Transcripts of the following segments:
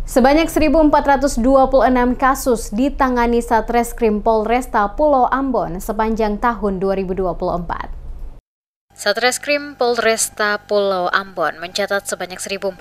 Sebanyak 1.426 kasus ditangani Satreskrim Polresta Pulau Ambon sepanjang tahun 2024. Satreskrim Polresta Pulau Ambon mencatat sebanyak 1.426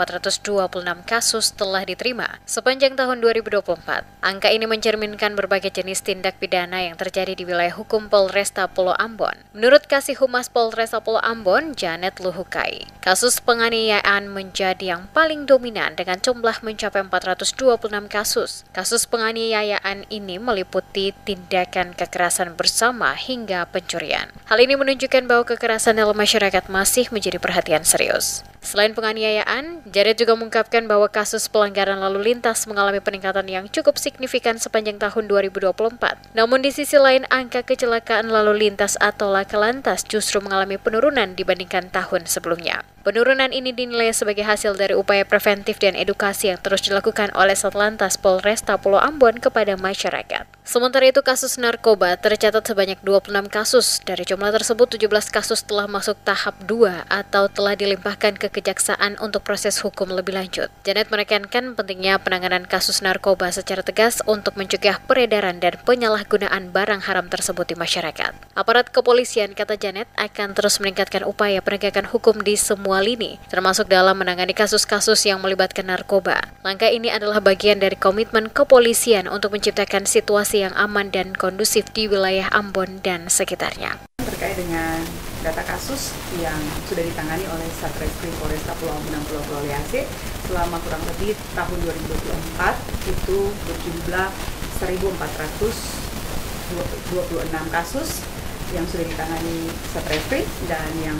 kasus telah diterima sepanjang tahun 2024. Angka ini mencerminkan berbagai jenis tindak pidana yang terjadi di wilayah hukum Polresta Pulau Ambon. Menurut Kasih Humas Polresta Pulau Ambon, Janet Luhukai, kasus penganiayaan menjadi yang paling dominan dengan jumlah mencapai 426 kasus. Kasus penganiayaan ini meliputi tindakan kekerasan bersama hingga pencurian. Hal ini menunjukkan bahwa kekerasan dalam masyarakat masih menjadi perhatian serius. Selain penganiayaan, Janet juga mengungkapkan bahwa kasus pelanggaran lalu lintas mengalami peningkatan yang cukup signifikan sepanjang tahun 2024. Namun di sisi lain, angka kecelakaan lalu lintas atau laka lantas justru mengalami penurunan dibandingkan tahun sebelumnya. Penurunan ini dinilai sebagai hasil dari upaya preventif dan edukasi yang terus dilakukan oleh Satlantas Polresta Pulau Ambon kepada masyarakat. Sementara itu, kasus narkoba tercatat sebanyak 26 kasus. Dari jumlah tersebut, 17 kasus telah masuk tahap 2 atau telah dilimpahkan ke kejaksaan untuk proses hukum lebih lanjut. Janet menekankan pentingnya penanganan kasus narkoba secara tegas untuk mencegah peredaran dan penyalahgunaan barang haram tersebut di masyarakat. Aparat kepolisian, kata Janet, akan terus meningkatkan upaya penegakan hukum di semua lini, termasuk dalam menangani kasus-kasus yang melibatkan narkoba. Langkah ini adalah bagian dari komitmen kepolisian untuk menciptakan situasi yang aman dan kondusif di wilayah Ambon dan sekitarnya. Terkait dengan data kasus yang sudah ditangani oleh Satreskrim Polresta Pulau Ambon dan Pulau Liase selama kurang lebih tahun 2024 itu berjumlah 1.426 kasus yang sudah ditangani Satreskrim, dan yang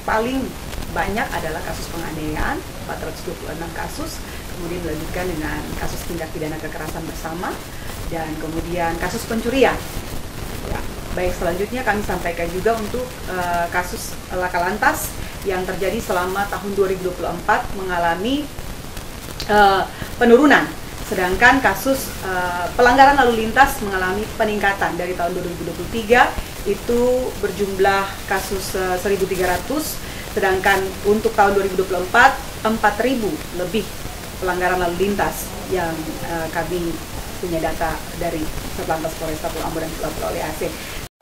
paling banyak adalah kasus penganiayaan 426 kasus, kemudian dilanjutkan dengan kasus tindak pidana kekerasan bersama, dan kemudian kasus pencurian. Ya, baik, selanjutnya kami sampaikan juga untuk kasus laka lantas yang terjadi selama tahun 2024 mengalami penurunan, sedangkan kasus pelanggaran lalu lintas mengalami peningkatan. Dari tahun 2023 itu berjumlah kasus 1.300, sedangkan untuk tahun 2024 4.000 lebih pelanggaran lalu lintas yang kami punya data dari Satlantas Polresta Pulau Ambon dan Pulau Liase.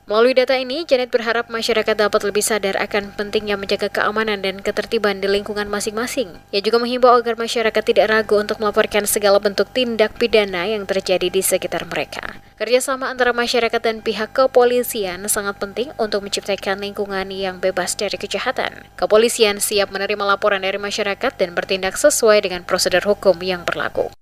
Melalui data ini, Janet berharap masyarakat dapat lebih sadar akan pentingnya menjaga keamanan dan ketertiban di lingkungan masing-masing. Ia juga menghimbau agar masyarakat tidak ragu untuk melaporkan segala bentuk tindak pidana yang terjadi di sekitar mereka. Kerjasama antara masyarakat dan pihak kepolisian sangat penting untuk menciptakan lingkungan yang bebas dari kejahatan. Kepolisian siap menerima laporan dari masyarakat dan bertindak sesuai dengan prosedur hukum yang berlaku.